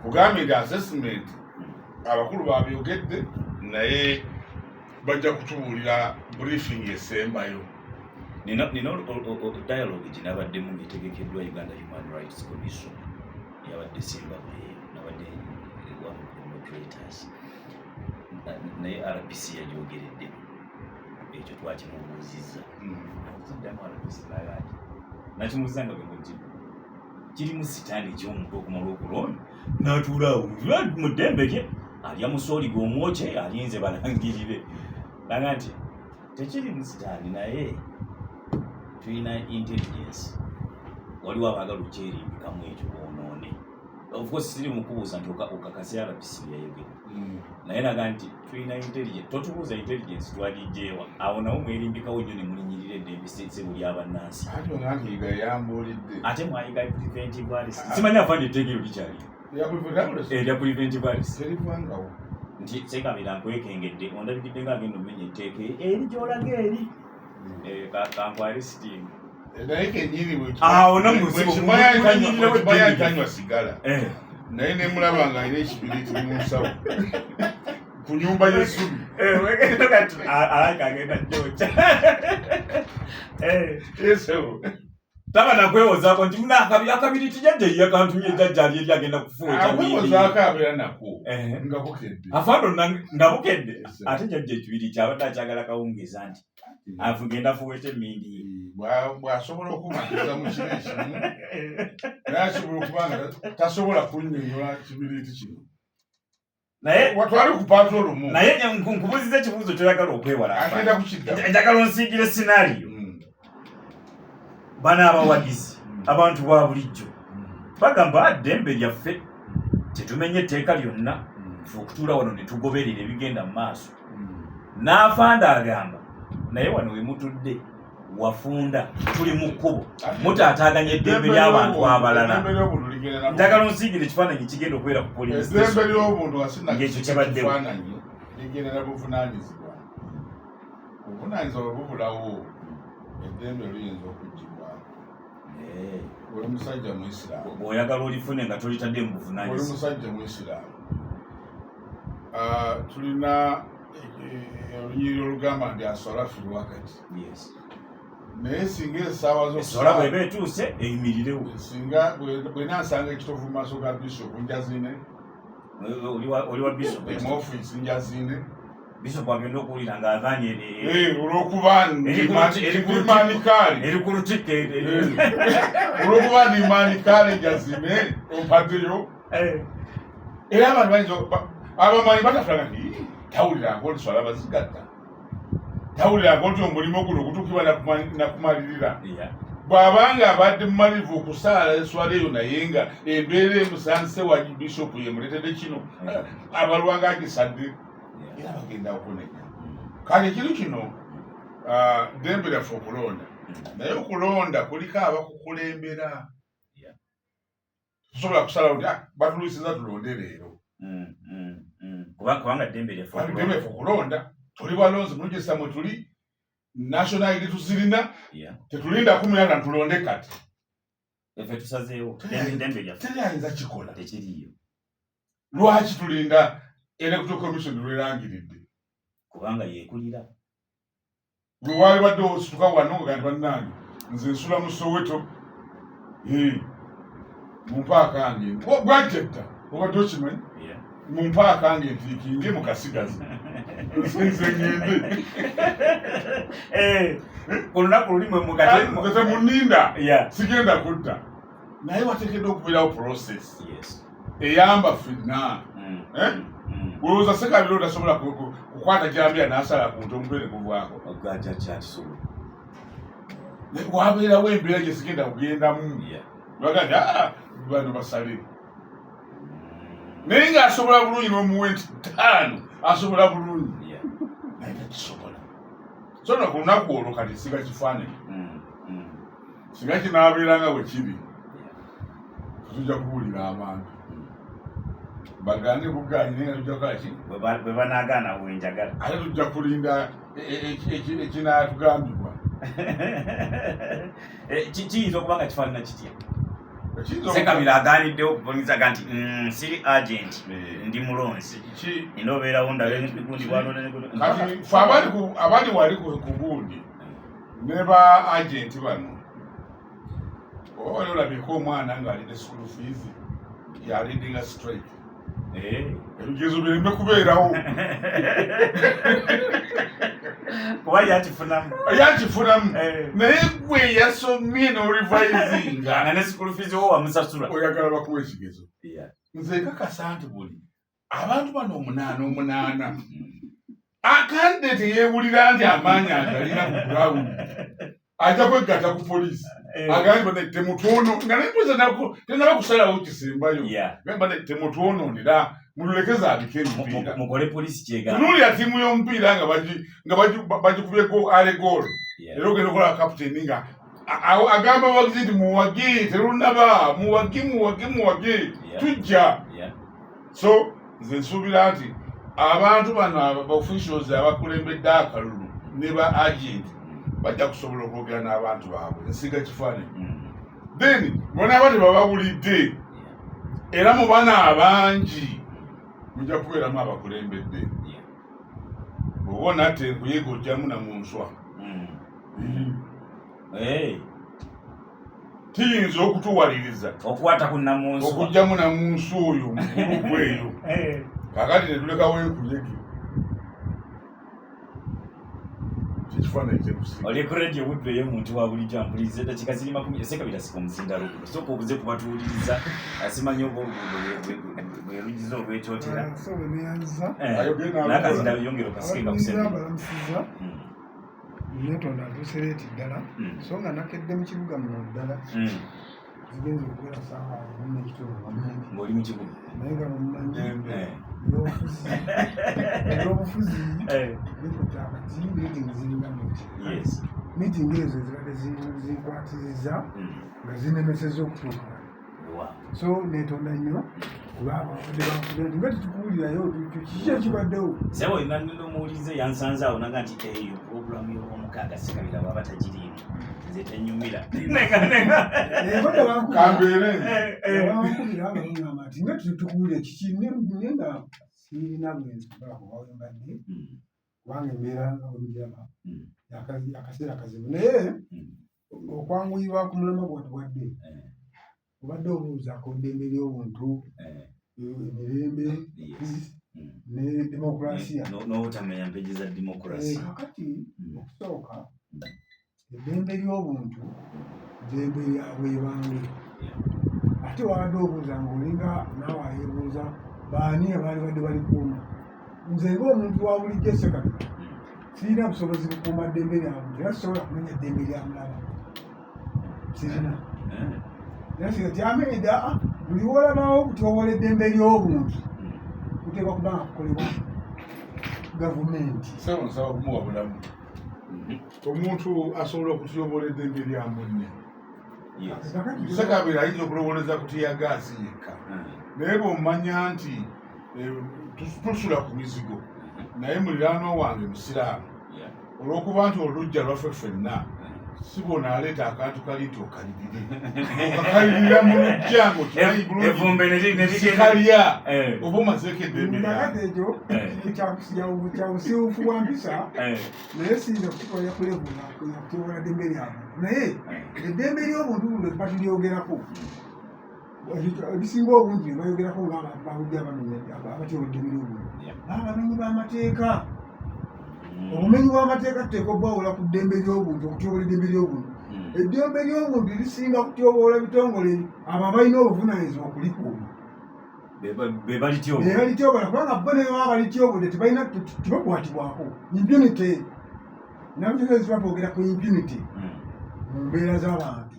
kugambye nti assessment abakulu babyogedde naye bajja kutubuulira briefing esembayo. Nina dialogue ginabaddemu etegekeddwa Uganda Human Rights Commission yabadde Zimbabwe nabadde one of the moderators naye RPC yagyogeredde ekyo twakimubuuzizza kiddamu RPC lagati nakimuzanga bwemuti kirimu sitaani ekyomuntu okumala okulonda n'atuula awo mu ddembe lye alya musooli gw'omwokye alinze balangirire laga nti tekirimu sitaani naye tulina intelligence waliwo abaagala okyerimbikamu ekyo boonoone. Of course siri mukubuuza nti okakase RPC yayogera naye naga nti tulina intelligence totubuuza intelligence twalijjeewa awo nawo mwerimbikawo nnyo ne mulinyirira eddembe se buli abannansi ate mwayiga preventive arrest simanyi afande etteekero likyali erya preventive arrest nti sekabira nkwekengedde ondabikidde ng'agenda omenya etteeka eri gy'olaga eri kankwalisting naye kenyini awo namuzibayatanywa sigala naye nemulaba nga alina ekibiriti mu nsawo ku nyumba y'essubi agenda jjoca taba nakwewozaako nti akabiriti jjajja yakantumye ejjajja ali eri agenda kufuuakwewozaako abeera nako nga bukedde afando nga bukedde ate jjajja ekibiri kyabadde akyagala kawungeeza nti genda fuwete emindi bw'asobola okumatiza mu kino ekimu naye asobola okuba nga tasobola kunnyonnyola kibiriiti kino naye twali ku pato olumu naye nkubuuziza ekibuuzo kyoyagala okwewala agenda kukidda njagala onsiigire sinaariyo bano abawagizi abantu ba bulijjo bagamba ddembe lyaffe tetumenye etteeka lyonna fe okutuula wano ne tugoberera ebigenda mu maaso n'afanda agamba naye wano we mutudde wafunda tuli mu kkubo mutaataaganya eddembe ly'abantu abalala njagala onsiigire ekifaananyi kigenda okubeera ku polisi eddembe ly'obuntu ng'ekyo kibaddewo ligendera buvunaanyizibwa obuvunaanyizibwa bubulawo eddembe luyinza okugibwako oli musajja muisiraamu bw'oyagala olifune nga tolitadde mu buvunaanyizibwa oli musajja muisiraamu tulina olunyiriri olugamba nti asola firi wakati naye singa essaawa zosola bweba etuuse eyimirirewo singa bwenansanga ekitovu mu maaso ga bishop njazine oli wa bishop mu ofiisi njazine bishop agenda okuwulira ng'agaanye olw'okuba eri ku lutike olw'okuba ndi maanikaale njazine ompaddeyo era abantu bayinza abamanyi batafulanga nti tawuliranga oliswala bazigatta tawuliranga nti omulimu guno gutuukibwa nakumalirira bw'abanga abadde mumalivu okusaala eswala eyo naye nga embeera emusangise wa bishopu yemuleetedde kino abalwanga agisadde era bagenda okunenya kale kiri kino ddembe lyaffe okulonda naye okulonda kuliko abakukulembera tusobola kusalawo nti batulwisiza tulonde leero kubanga ddembe lyaffe okulonda tuli balonzi mulugisa mwe tuli national id tuzirina tetulinda kumira na tulonde kati efe tusazeewo ddembe lyaffe teryayinza kikola tekiriyo lwaki tulinda electoral commission lwerangiridde kubanga yeekulira bwe waali badde osituka wano nga bannange nze nsula mu Soweto mumpaakange bwajjetta obadde okimanyi mumpaakange ntiikinge mu kasigazi nze ngende ku lunaku lulimu mugate muninda sigenda kutta naye wateekeddwa okubeerawo process eyamba ffenna olowooza sekabira otasobola kukwata gyambya n'asala ku nti omutwe guvwako wabeerawo embeera gye sigenda kugendamu baga nti bano basale naye ng'asobola bulungi n'omuwa enti 5 asobola bulungi naye takisobola so na ku lunaku olwo kati singa kifaananyi singa kinaabeeranga bwe kiri tujja kubuulira abantu bagande buganyi naye nga tujja kukola ki bwe banaagaana wenjagala ate tujja kulinda ekinaatugambibwa kiyinza okuba nga kifaanana kitya Sekabira aganiddewo okuponyeza ganti siri agent ndi mulonzi nina obeerawo ndagundi kati fe abali wali ku gundi ne ba agent bano oyo olabika omwana ng'alina school fees yalidinga straight ebigezo bireme kubeerawo kuba yakifunamu naye gwe yasomye n'orivisinga ne school fees wo wamusasula oyagala bakuwa ekigezo nze kakasa nti buli abantu bano 8 akande teyeewulira nti amaanyi agalina ku ground ajja kwegatta ku poliisi agamba ne temutuono nga nempoza tenaba kusalawo kisembayo gamba ne temutuonoonera mululekeza abike emipiira mukole poliisi kyegamba tunuulira ttiimu y'omupiira nga bagikubyeko alegolo era ogenda okola kapiteeni nga agamba abagizi nti muwage terunaba muwage tujja so nze nsuubira nti abantu bano abaofficials abakulembedde akalulu ne ba agenti bajja kusobola okwogera n'abantu baabwe nsiga kifaananyi then bonaaba tebabawulidde era mu bana abangi mujja kubeeramu abakulembedde bw'oba onatta enkuyege ojjamu na mu nswa tiyinza okutuwaliriza okukwata ku namunsi okugjamu na mu nswa oyo mukulu gweyo kakati netulekawo enkuyege ekifaananyi kyekusinga oli ku radio budde y'omuntu wa bulijjo ampulize dakika ziri 10 Sekabira sika omuzinda luguudo sooka obuze kubatuwuliriza asimanyi oba oluguudo bwe lugiza olwekyotera n'akazinda yongera okasike balamusiza netonda atusereeti ddala so nga nakedde mu kibuga muno ddala zigenza okubeera saawa ng'oli mu kibuga naye nga mumanyi ebyobufuzi bikuta akati meeting ziringa meeting ezo zibadde zinkwatiriza nga zinemeseza okutuuka so netonda nnyo kulabadde bakubenti nga tetukuwulirayo kiki ekibaddewo sebo inanino omuwulize yansanze awo naga nti eyo puroguramu y'omukaaga Sekabira baba tagiriimu nze tenyumira kambeere bankubira abangamba nti nga tetukuwulira kiki naye nga sirina bwenzi kubakubawembadde kubanga embeera nga bwemujaba akaseera kazibu naye okwanguyibwa ku mulama gwadde obadde obuuzaako ddembe ly'obuntu emirembe ne demokulasiya n'obutamenya mpegi za demokulasi kakati okusooka eddembe ly'obuntu ddembe lyabwebange ate wabadde obuuza ng'olinga naawe ayeebuuza baani abaali badde balikuuma nze ng'omuntu wa bulijjo Sekabira sirina busobozi bukuuma ddembe lyabuntu era sisobola kumenya ddembe lya mulaba sirina nasiga tyamenyeda buli wolabawo kutyobola eddembe ly'obuntu kuteekwa kubanga kukolebwa gavumenti nsaba kumuwa bulamu omuntu asobola okutyobola eddembe lya munne Sekabira ayinza okulowoleza kutya gaasi yekka naye bw'omanya nti tusula ku mizigo naye muliraanwa wange musiraamu olw'okuba nti olujja lwaffe ffenna si bona aleeta akantu kali nti okalirire okakalirira mu lujja ng'okimanyi bulungikalya oba omazeeko eddembe ekyo kyabusibufu bwa mpisa naye siyinza kukikolera kulevula kutyobola ddembe lyabwe naye eddembe ly'obuntu buno batulyogerako ebisinga obungi bayogerako ng'abantu babudde abatyobola eddembe ly'obuntu abamenyi b'amateeka obumenyi bw'amateeka tuteeka obwawula ku ddembe ly'obuntu okutyobola eddembe ly'obuntu eddembe ly'obuntu lisinga kutyobola bitongole abo abalina obuvunaanyizibwa okulikuuma be balityobola balityobola kubanga bo naye baba balityobodde tebakwatibwako impunity nabutegeezi twogera ku impunity mu mbeera z'abantu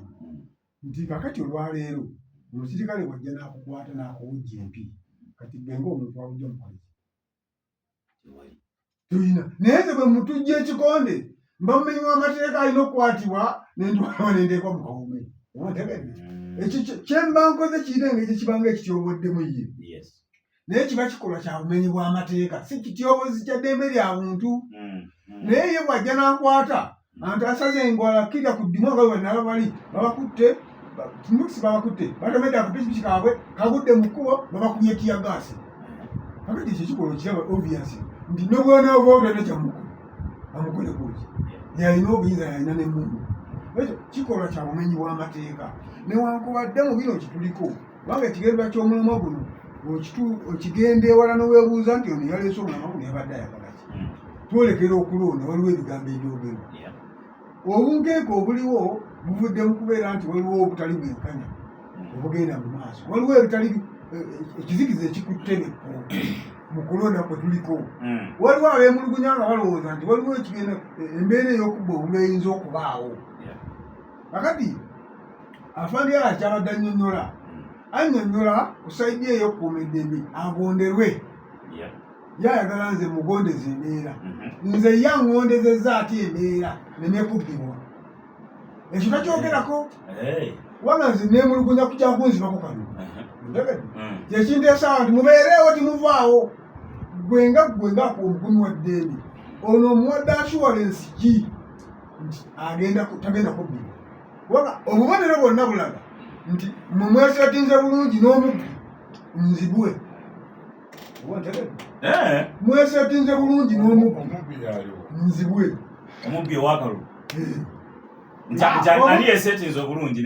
nti kakati olwaleero omusirikale wajja n'akukwata n'akuwujja empi kati gwe ng'omuntu wawujja mukolezi tuyina naye ze bwe mutujja ekikonde mba mumenyi w'amateeka alina okukwatibwa nentwalwa nenteekwa mu kawume obategedde ekyo kyemba nkoze kirina engeri kibanga ekityoboddemu ye naye kiba kikolwa kya bumenyi bw'amateeka si kityobozi kya ddembe lya muntu naye ye bwajja n'akwata anti asaze engwala kirya ku ddimu nga bwe nalaba bali babakutte Nuksi babakutte batomedde akapikipiki kaabwe kagudde mu kkubo babakubye tiya gaasi. Kakati ekyo kikolwa kiraba obvious nti n'obwonaova otata kyamukulu amukole kuki yalina obuyinza yalina n'emmundu. Ekyo kikolwa kya bumenyi bw'amateeka newankubadde mu bino kituliko kubanga ekigendera ky'omulamwa guno okigenda ewala n'oweebuuza nti ono yaleese omulamwa guno yabadde ayagala ki. Twolekera okulonda waliwo ebigambo ebyogerwa. Obunkeeka obuliwo buvudde mu kubeera nti waliwo obutali bwenkanya obugenda mu maaso. Waliwo ebitali ekizikiza ekikutte mu kulonda kwe tuliko. Waliwo abeemulugunya nga balowooza nti waliwo ekigenda embeera ey'okubba obuba eyinza okubaawo. Kakati afandi ala kyabadde annyonnyola ku sayidi ey'okukuuma eddembe agonderwe. Yayagala nze mugondeze embeera. Nze ye angondezezza ate embeera nemekubbibwa. Ekyo takyogerako. Wabula nze neemulugunya ku kyakunzibako kano. Kyekinteesawo nti mubeereewo timuvaawo. Gwenga omugumi wa ddembe ono omuwadde assurance ki nti tagenda kubbibwa. Obubonero bwonna bulaga nti mumwesetinze bulungi n'omubbi nzibwe. Mwesetinze bulungi n'omubbi nzibwe. Omubbi owakalu ani yesetinze obulungi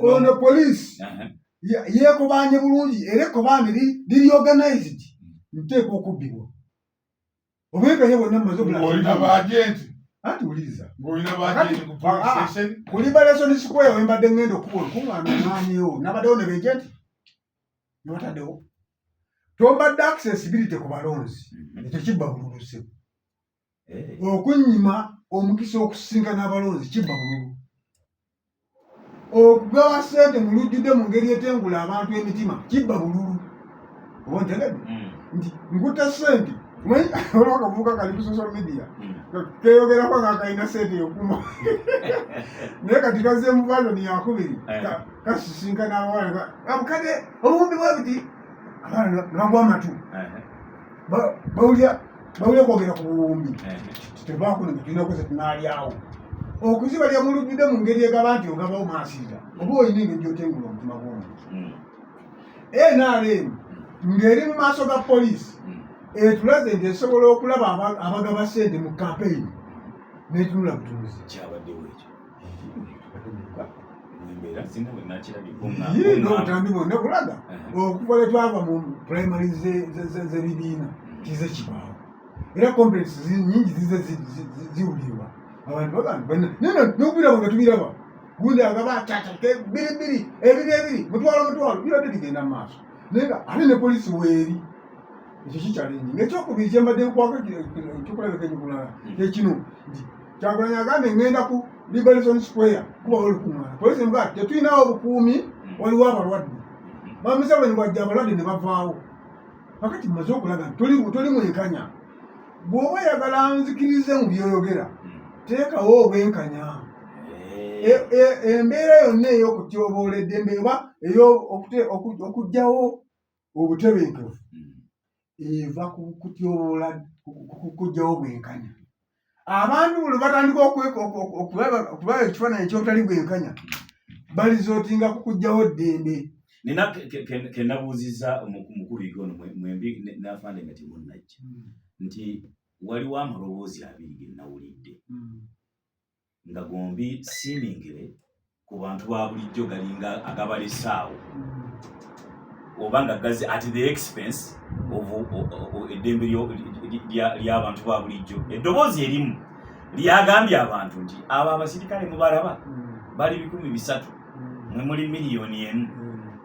ono poliisi yeekobanye bulungi era ekkobaane liri organized nteeka okubbibwa. Obwenkanya bwonna mumaze anti uliza kuli Balesoni Square wembadde ngenda okuba olukuŋŋaana naanyewo nabaddewo ne bejenti nebataddewo tombadde accessibility ku balonzi ekyo kibba bululu. Okunnyima omukisa okusinkana abalonzi kibba bululu. Okugawa ssente mu lujjudde mu ngeri etengula abantu emitima kibba bululu. Oba ntegedde nti nkutta ssente olwo akavubuka kali ku social media keyogerako nga kalina ssente yokuma naye kati kazze mu baloni yakubiri kasisinkana abawala abukadde obumbi bwe buti abaana nabagwa amatu bawulya kwogera ku buwumbi tebakunega tulina kweza tunaalyawo okuziba lya mulujjudde mu ngeri egaba nti ogabawo maasiira oba olina engeri gyotengula omutima gw'omuntu. NRM ng'eri mu maaso ga poliisi etulaze nti esobola okulaba abagaba ssente mu kampeyini n'etunula butuuzi. Kyabaddewo ekyo n'obutambi bwonna bulaga okuva lwe twava mu primary z'ebibiina kize kibaawo era complex nyingi zize ziwulirwa abantu bagamba n'okubiraba nga tubiraba gundi agaba bbiri ebiri mutwalo birabadde bigenda mu maaso naye nga ate ne poliisi weeri ekyo kikyalenyi ng'ekyokubiri kyembadde nkwako ekyokulabeka ekikulala kyekino nti Kyagulanyi agambye ngenda ku Liberation Square kuba olukuŋŋaana poliisi emugaa tetulinawo obukuumi waliwo abalwadde bamusabeni bwajja abalwadde ne bavaawo. Kakati mumaze okulaga nti toli mwenkanya. Bw'oba oyagala nzikirize mu byoyogera teekawo obwenkanya. Embeera yonna ey'okutyoboola eddembe oba ey'okugyawo obutebenkevu eva ku kutyoboola kugyawo bwenkanya. Abantu buli batandika okulaba ekifaananyi ekyobutali bwenkanya balizootinga kukugyawo ddembe. Nina kenabuuzizza omukulu Igono mwembi n'afande nga temunnajja nti waliwo amaloboozi abiri ge nawulidde nga gombi siimingire ku bantu ba bulijjo galinga agabalesaawo oba nga gazi at the expense of eddembe ly'abantu ba bulijjo. Eddoboozi erimu lyagambye abantu nti abo abasirikale mubalaba bali 300 mwe muli miliyoni emu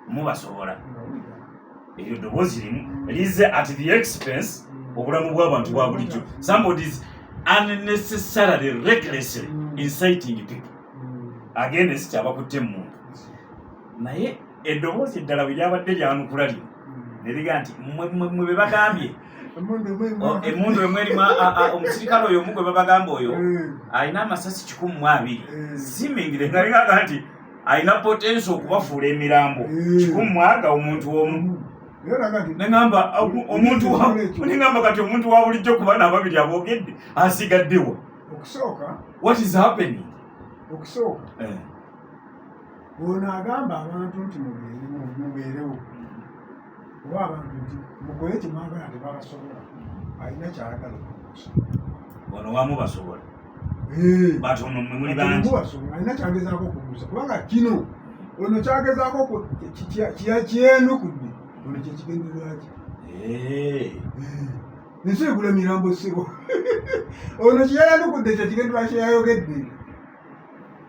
mubasobola. Eryo ddoboozi limu lize at the expense obulamu bw'abantu ba bulijjo. Somebody is unnecessarily recklessly inciting people against abakutte muntu. Naye eddoboozi eddala bwe lyabadde lyanukula lino ne liga nti mwe be bagambye emundu emwe erimu omusirikale oyo omu gwe babagamba oyo alina amasasi 120 simingire nga ligaga nti alina potensi okubafuula emirambo 100 omuntu omu. Nengamba kati omuntu wa bulijjo ku bana ababiri aboogedde asigaddewa. What is happening? Okusooka ono agamba abantu nti mubeerewo oba abantu nti mukole kyemwagala tebabasobola alina kyayagala okukusa wano wamu basobola batono mmwe muli bangi alina kyagezaako okukusa kubanga kino ono kyagezaako kyenukudde ono kyekigenderwaki ensi egula mirambo ssebo ono kyeyanukudde kyekigenderwa kyeyayogedde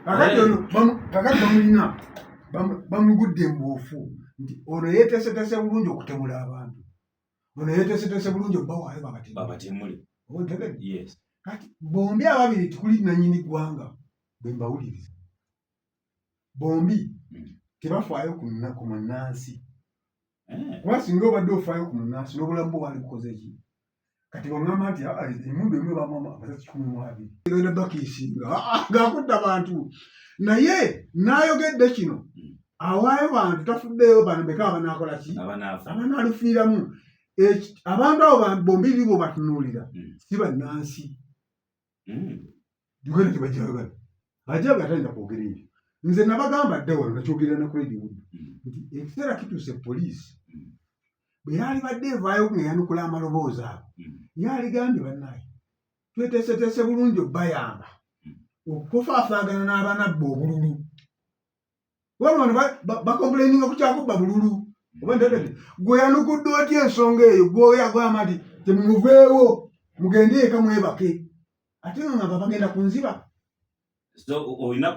kakati ono bamulina bamugudde emboofu nti ono yeeteeseteese bulungi okutemula abantu ono yeeteeseteese bulungi obbawaayo babatemule kati bombi ababiri tikuli nannyini ggwanga bwe mbawuliriza bombi tebafaayo ku munnansi kuba singa obadde ofaayo ku munnansi n'obulamu bwe wali bukoze eki kati bangamba nti emundu emu bamama abasasi 12 genda bakiisinga ng'akudde abantu naye n'ayogedde kino awaayo bantu tafuddeyo bano beka abanaakola ki abanaalufiiramu abantu abo bombi libo batunuulira si bannansi uganda tebajagala ajaga atayinza kwogera ebyo nze nabagamba dda wano nakyogerera na Credit Wood nti ekiseera kituuse poliisi bwe yali badde evaayo ng'eyanukula amaloboozi ago yaligambye bannaye tweteeseteese bulungi obbayamba okufaafaagana n'abanabba obululu wabano bakomplaininga ku kyakubba bululu oba ntegedde gwe yanukudde otya ensonga eyo gweoyagamba nti temumuveewo mugende eka mwebake ate nga bagenda ku nziba olina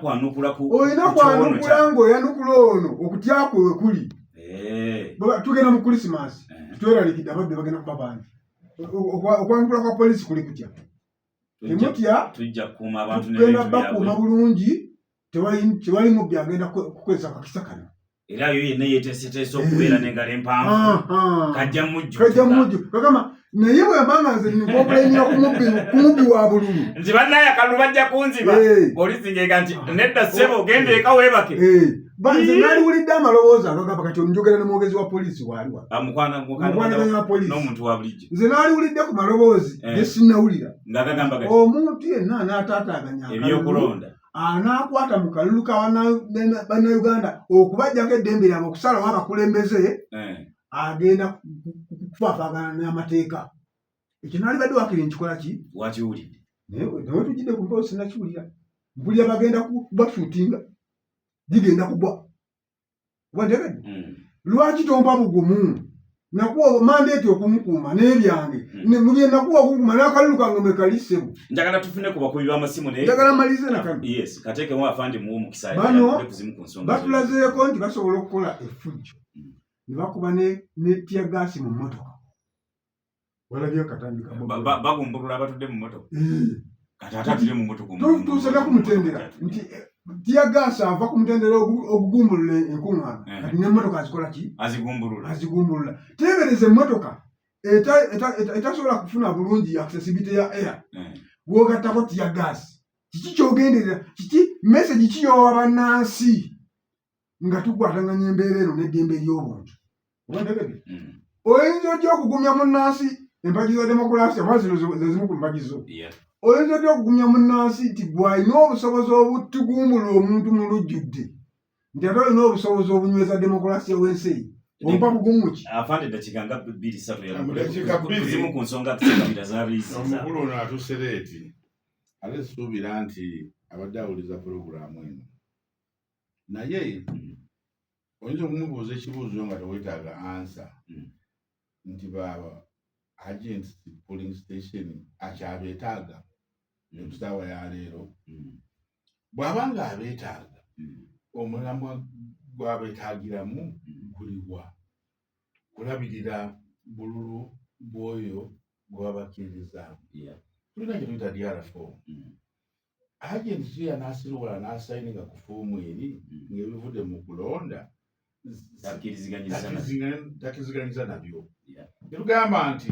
kwanukula ng'oyanukula ono okutyakwe we kuli tugenda mu Krismasi tweralikidde ababbi bagenda kuba bangi okwanukula kwa poliisi kuli kutya temutya tugenda bakuuma bulungi tewali mubbi agenda kukozesa kakisa kano era yo yenna yeeteeseteese okubeera n'engalo empanvu kajja mujju kagamba naye bwembanga nze nikompulaininga ku mubbi wa bululu nti bannaye akalulu bajja kunziba olisinga nti nedda ssebo ogenda eka weebake nze naliwulidde amaloboozi agagamba kati onjogera n'omwogezi wa poliisi waaliwa mukwanaganya wa poliisi n'omuntu wa bulijjo nze naliwulidde ku maloboozi ne sinnawulira ng'agagamba gati omuntu yenna anaataataaganya ebyokulonda anaakwata mu kalulu ka bannayuganda okubajjako eddembe lyabwe okusalawo abakulembeze agenda kufaafaagana n'amateeka ekyo naali badde wakiri nkikola ki wakiwulidde nawe tujjidde ku mpoozi sinnakiwulira mpulira bagenda kubashuutinga gigenda kugwa oba ntegedde lwaki tompa bugumu nakuwa mandeeti okumukuuma n'ebyange mugenda kuwa okukuuma n'akalulu kange mwekalissebu njagala tufune ku bakubi b'amasimu naye njagala malize nakano kateekemu afande muwo mukisa bano batulazeeko nti basobola okukola effujjo ne bakuba ne tiyagaasi mu mmotoka walabye katandika bagumbulula abatudde mu mmotoka kati atatudde mu mmotoka tuuseka ku mutendera nti tiyagaasi ava ku mutendera ogugumbulula enkuŋŋaana kati n'emmotoka azikola ki azigumbulula teebereza emmotoka etasobola kufuna bulungi accessibility ya air bw'ogattako tiyagaasi kiki kyogenderera kiki message kiyowa bannansi nga tukwatanganya embeera eno n'eddembe ly'obuntu oba ntegedde oyinza otya okugumya munnansi empagi za demokulasiya oba zino zezimu ku mpagi zo oyinza otya okugumya munnansi nti gw'alina obusobozi obutugumbula omuntu mu lujjudde nti ate olina obusobozi obunyweza demokulasiya w'ensi eyi ompa bugumu ki afande dakika nga 2-3 kuzimu ku nsonga kusakabira zaabiyisiza omukulu ono atusereeti ate suubira nti abadde awuliza pulogulaamu eno naye oyinza okumubuuza ekibuuzo nga teweetaaga ansa nti baba agents polling station akyabeetaaga etusaawa ya leero bw'aba nga abeetaaga omulamwa gw'abeetaagiramu guliwa kulabirira bululu bw'oyo gw'abakkiririzaamu tulina kye tuyita DR4 agenti kiri anaasiruwala n'asayininga ku foomu eri ng'ebivudde mu kulonda takiriziganyiza nabyo tetugamba nti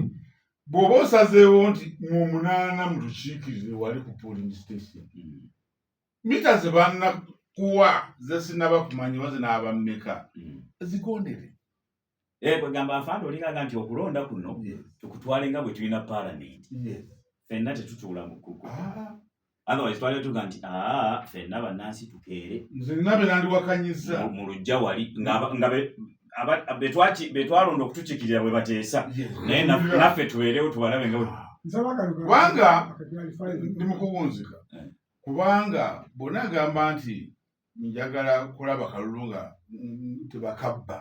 bw'oba osazeewo nti mu 8 mu lukiikirire wali ku polling station mita ze bannakuwa ze sinaba kumanya oba zinaaba mmeka zigondere kwegamba afande olingaga nti okulonda kuno tukutwale nga bwe tulina paalamenti fenna tetutuula mu kuku otherwise twali tuga nti ffenna bannansi tukeere nze nabe nandiwakanyiza mu lujja wali nga betwalonda okutukiikirira bwe bateesa naye naffe tubeerewo tubalabe nga kubanga ndi mukuwunzika kubanga bonna agamba nti njagala kulaba kalulu nga tebakabba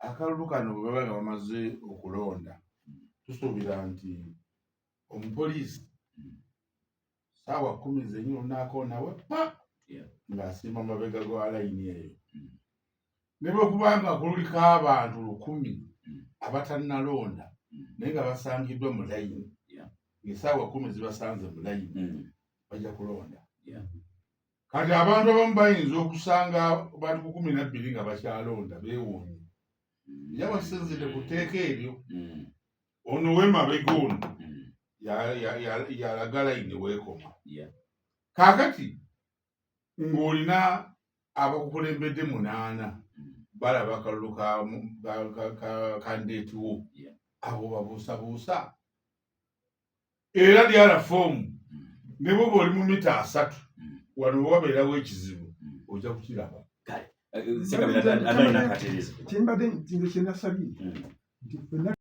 akalulu kano bwe baba nga bamaze okulonda tusuubira nti omupoliisi saawa 10 zennyini onaako nawe pa ng'asimba mabega gwa layini eyo ne bwekubanga kululiko abantu 100 abatannalonda naye nga basangiddwa mu layini ng'esaawa 10 zibasanze mu layini bajja kulonda kati abantu abamu bayinza okusanga bantu 12 nga bakyalonda beewuunye yaba kisinzidde ku tteeka eryo ono w'emabega ono yalaga layini weekoma kaakati ng'olina abakukulembedde 8 balaba akalulu kandeetiwo abo babuusabuusa era lyala foomu ne bwe oli mu mita 3 wano wabeerawo ekizibu ojja kukiraba Sekabira adalina katereeza kyembadde nze kye nasabye nti